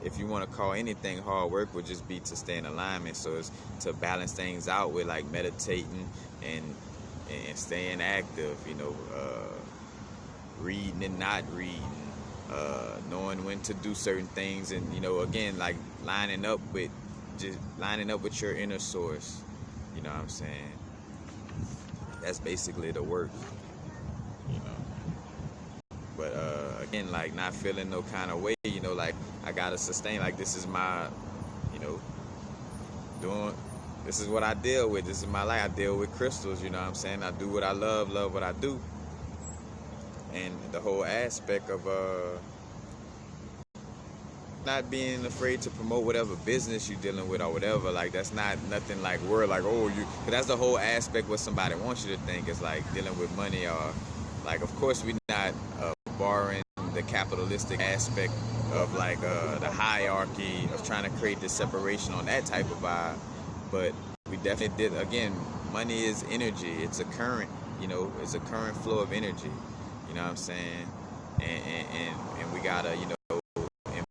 if you want to call anything hard work, would just be to stay in alignment. So it's to balance things out with like meditating and staying active, you know, reading and not reading, knowing when to do certain things, and you know, again, like lining up with your inner source, you know what I'm saying? That's basically the work, you know. But again, like not feeling no kind of way, you know, like I gotta sustain, like this is my, you know, this is what I deal with, this is my life. I deal with crystals, you know what I'm saying? I do what I love what I do. And the whole aspect of not being afraid to promote whatever business you're dealing with or whatever, like that's not nothing like we're like, oh, you, cause that's the whole aspect what somebody wants you to think is like dealing with money, or like, of course we're not borrowing the capitalistic aspect of like the hierarchy of trying to create this separation on that type of vibe, but we definitely did. Again, money is energy, it's a current, you know, it's a current flow of energy, you know what I'm saying? And we gotta, you know,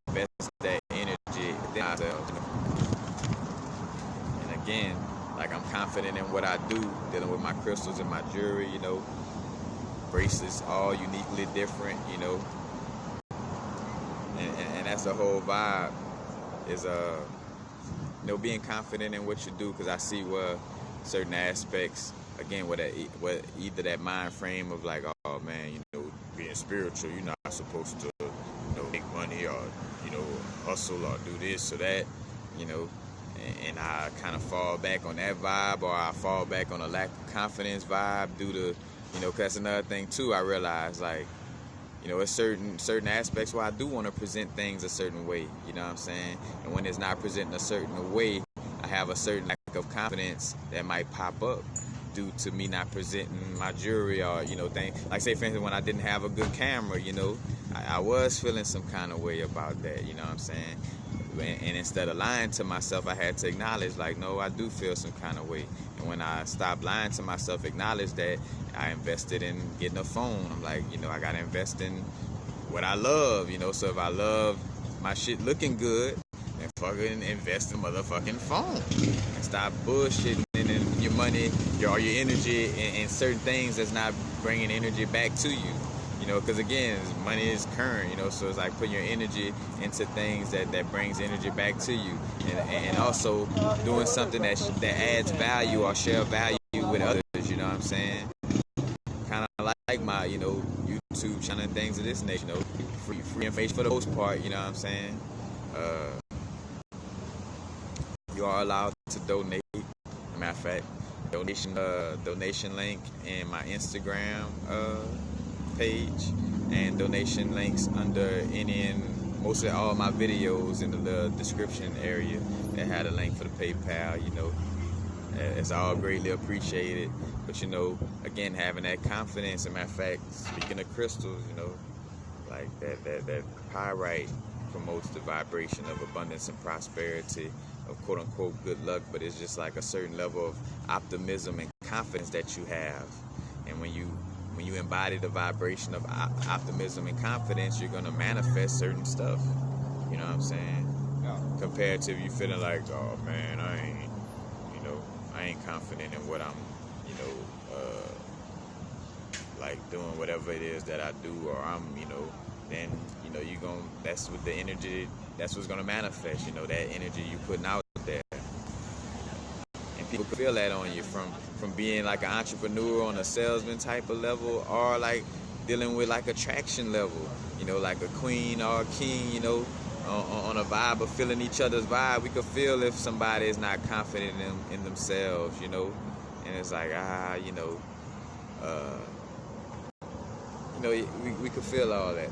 invest that energy within ourselves. And again, like I'm confident in what I do, dealing with my crystals and my jewelry, you know, bracelets, all uniquely different, you know. And that's the whole vibe, is you know, being confident in what you do, because I see where certain aspects, again, what either that mind frame of like, oh man, you know, being spiritual, you're not supposed to, you know, make money or, you know, hustle or do this or that, you know, and I kind of fall back on that vibe, or I fall back on a lack of confidence vibe due to, you know, because that's another thing too. I realize, like, you know, it's certain aspects where I do want to present things a certain way, you know what I'm saying? And when it's not presenting a certain way, I have a certain lack of confidence that might pop up due to me not presenting my jewelry, or, you know, things like, say for instance, when I didn't have a good camera, you know, I was feeling some kind of way about that, you know what I'm saying? And instead of lying to myself, I had to acknowledge, like, no, I do feel some kind of way. And when I stopped lying to myself, acknowledge that, I invested in getting a phone. I'm like, you know, I gotta invest in what I love, you know. So if I love my shit looking good, then fucking invest in motherfucking phone, and stop bullshitting and your money, your energy in certain things that's not bringing energy back to you. You know, because again, money is current, you know, so it's like putting your energy into things that brings energy back to you, and also doing something that adds value or share value with others, you know what I'm saying? Kind of like my, you know, YouTube channel and things of this nature, you know, free information for the most part, you know what I'm saying? You are allowed to donate. As a matter of fact, donation link in my Instagram page, and donation links under any and most of all my videos in the little description area that had a link for the PayPal. You know, it's all greatly appreciated. But you know, again, having that confidence. As a matter of fact, speaking of crystals, you know, like that pyrite promotes the vibration of abundance and prosperity, of quote unquote good luck, but it's just like a certain level of optimism and confidence that you have. And when you embody the vibration of optimism and confidence, you're gonna manifest certain stuff. You know what I'm saying? Yeah. Compared to you feeling like, oh man, I ain't confident in what I'm, like doing whatever it is that I do, or I'm, then, that's what the energy, that's what's gonna manifest, that energy you putting out there. And people can feel that on you from being like an entrepreneur on a salesman type of level, or like dealing with like attraction level, like a queen or a king, on a vibe of feeling each other's vibe. We could feel if somebody is not confident in themselves, and it's like, we could feel all that.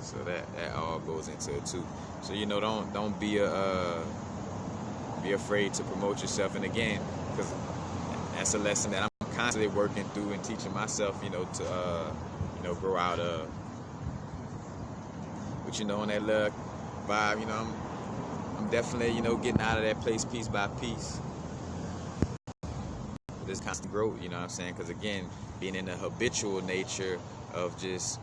So that all goes into it too. So don't be afraid to promote yourself. And again, because that's a lesson that I'm constantly working through and teaching myself, to grow out of. But on that little vibe, I'm definitely getting out of that place piece by piece. This constant growth, you know what I'm saying? Because again, being in the habitual nature of just,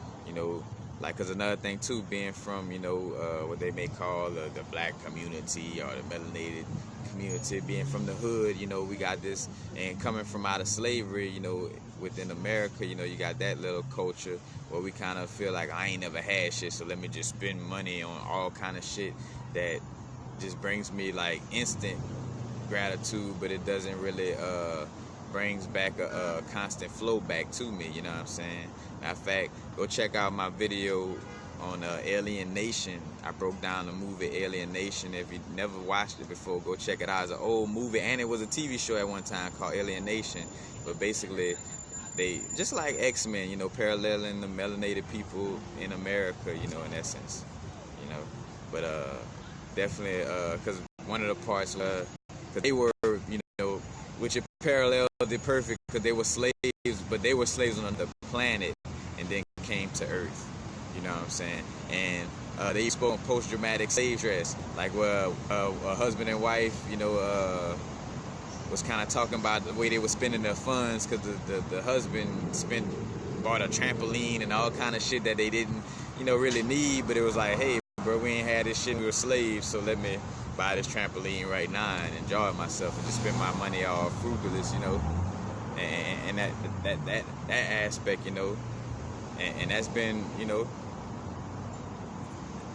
like, because another thing too, being from, what they may call the black community or the melanated community, being from the hood, we got this, and coming from out of slavery, within America, you got that little culture where we kind of feel like, I ain't never had shit, so let me just spend money on all kind of shit that just brings me like instant gratitude, but it doesn't really brings back a constant flow back to me, you know what I'm saying? Matter of fact, go check out my video on Alien Nation. I broke down the movie Alien Nation. If you never watched it before, go check it out. It's an old movie, and it was a TV show at one time called Alien Nation. But basically, they, just like X-Men, paralleling the melanated people in America, in essence, But definitely, because one of the parts, because they were, which it paralleled it perfect, because they were slaves, but they were slaves on the planet and then came to Earth, you know what I'm saying? And they spoke post-traumatic slave stress, like where a husband and wife, was kind of talking about the way they were spending their funds, because the husband bought a trampoline and all kind of shit that they didn't, really need, but it was like, hey, bro, we ain't had this shit, we were slaves, so let me buy this trampoline right now and enjoy myself and just spend my money all frugalist, and that aspect, and that's been,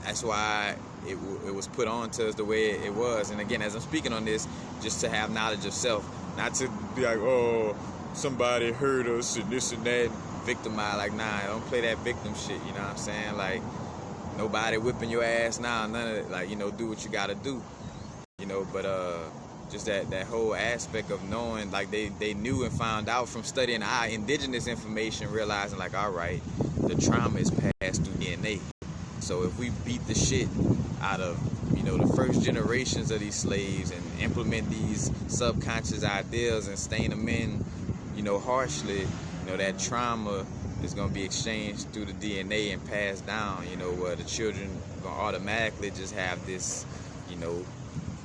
that's why it was put on to us the way it was. And again, as I'm speaking on this, just to have knowledge of self, not to be like, oh, somebody hurt us and this and that, victimize. Like, nah, don't play that victim shit, you know what I'm saying? Like, nobody whipping your ass now, none of it. Like, do what you gotta do, but just that whole aspect of knowing, like they knew and found out from studying our indigenous information, realizing like, all right, the trauma is passed through DNA. So if we beat the shit out of, the first generations of these slaves and implement these subconscious ideas and stain them in, harshly, that trauma is going to be exchanged through the DNA and passed down, where the children going to automatically just have this,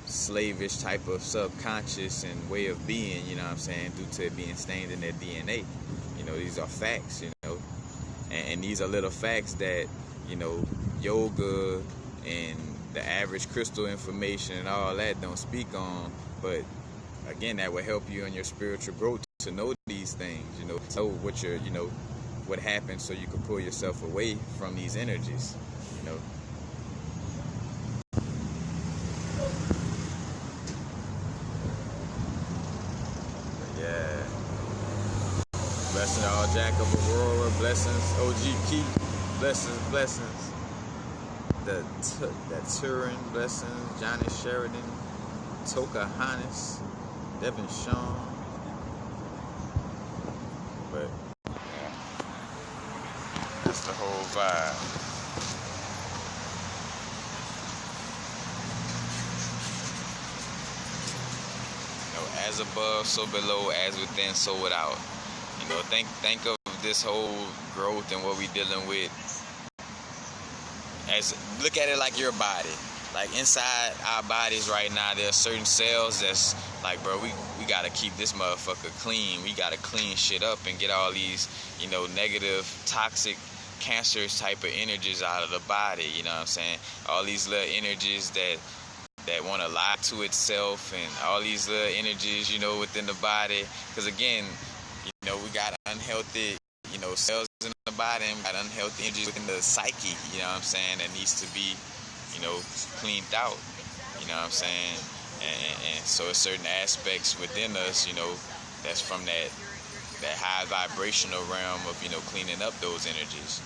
slavish type of subconscious and way of being, you know what I'm saying, due to it being stained in their DNA. These are facts, and these are little facts that, yoga and the average crystal information and all that don't speak on, but again, that will help you in your spiritual growth to know these things, know what you're, what happens, so you can pull yourself away from these energies, Yeah. Blessing all Jack of Aurora, blessings, OG Keith, blessings. That Turin, blessings, Johnny Sheridan, Toka Hannes, Devin Shaw. But That's the whole vibe. As above, so below, as within, so without. Think of this whole growth and what we dealing with as, look at it like your body. Like inside our bodies right now, there are certain cells that's like, bro, we gotta keep this motherfucker clean. We gotta clean shit up and get all these, negative, toxic, cancerous type of energies out of the body. You know what I'm saying? All these little energies that want to lie to itself, and all these little energies, within the body. Because again, we got unhealthy, cells in the body, and we got unhealthy energies within the psyche, that needs to be, cleaned out, and so it's certain aspects within us, that's from that high vibrational realm of, cleaning up those energies,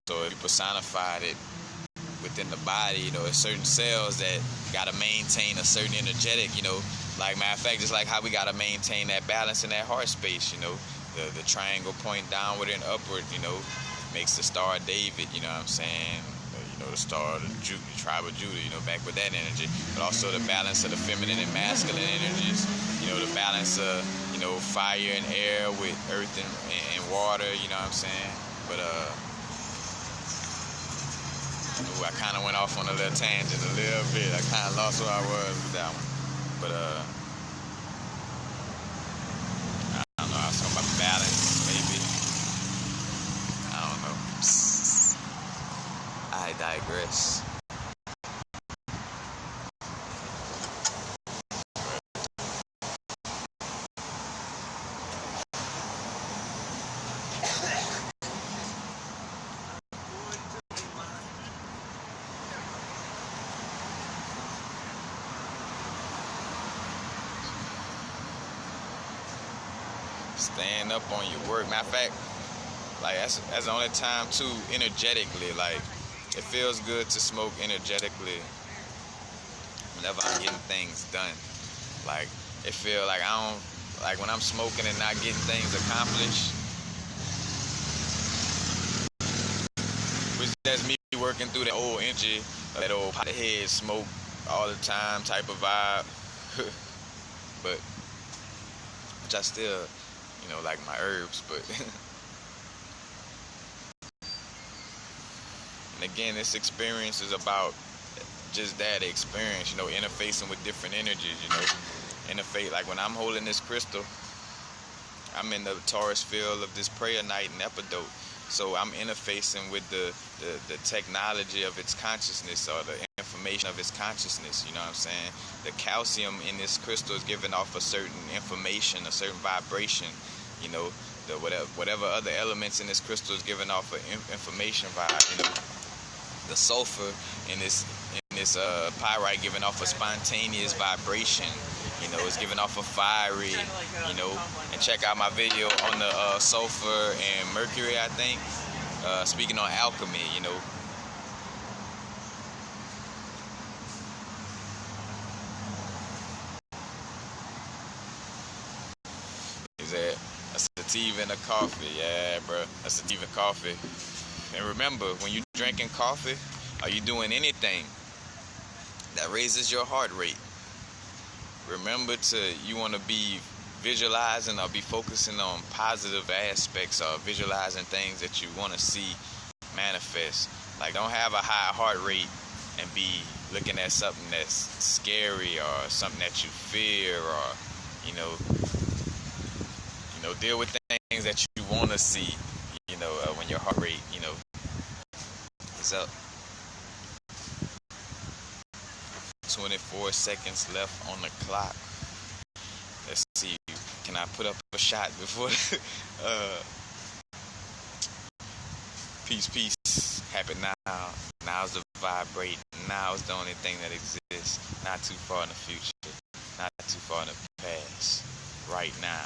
so if you personified it within the body, it's certain cells that got to maintain a certain energetic, like, matter of fact, just like how we got to maintain that balance in that heart space, the triangle point downward and upward, makes the Star of David, the star of the tribe of Judah, back with that energy, but also the balance of the feminine and masculine energies, the balance of, fire and air with earth and water, but ooh, I kind of went off on a little tangent a little bit. I kind of lost where I was with that one. But, I don't know. I was talking about balance, maybe. I don't know. I digress. Staying up on your work. Matter of fact, like that's the only time too, energetically, like it feels good to smoke energetically whenever I'm getting things done. Like it feel like I don't, like when I'm smoking and not getting things accomplished, which that's me working through that old energy, that old pot of head smoke all the time type of vibe. But which I still, like my herbs, but and again, this experience is about just that experience, interfacing with different energies, interface. Like when I'm holding this crystal, I'm in the Taurus field of this prayer night and epidote, so I'm interfacing with the technology of its consciousness, or the information of its consciousness. You know what I'm saying? The calcium in this crystal is giving off a certain information, a certain vibration. The whatever other elements in this crystal is giving off an information vibe. The sulfur in this pyrite giving off a spontaneous vibration. It's giving off a fiery. And check out my video on the sulfur and mercury. I think speaking on alchemy. Is that a sativa and a coffee? Yeah, bro, a sativa and coffee. And remember, when you're drinking coffee, are you doing anything that raises your heart rate? Remember you want to be visualizing or be focusing on positive aspects, or visualizing things that you want to see manifest. Like, don't have a high heart rate and be looking at something that's scary, or something that you fear, or deal with things that you want to see, when your heart rate, is up. 24 seconds left on the clock. Let's see. Can I put up a shot before? Peace. Happen now. Now's the vibrate. Now is the only thing that exists. Not too far in the future. Not too far in the past. Right now.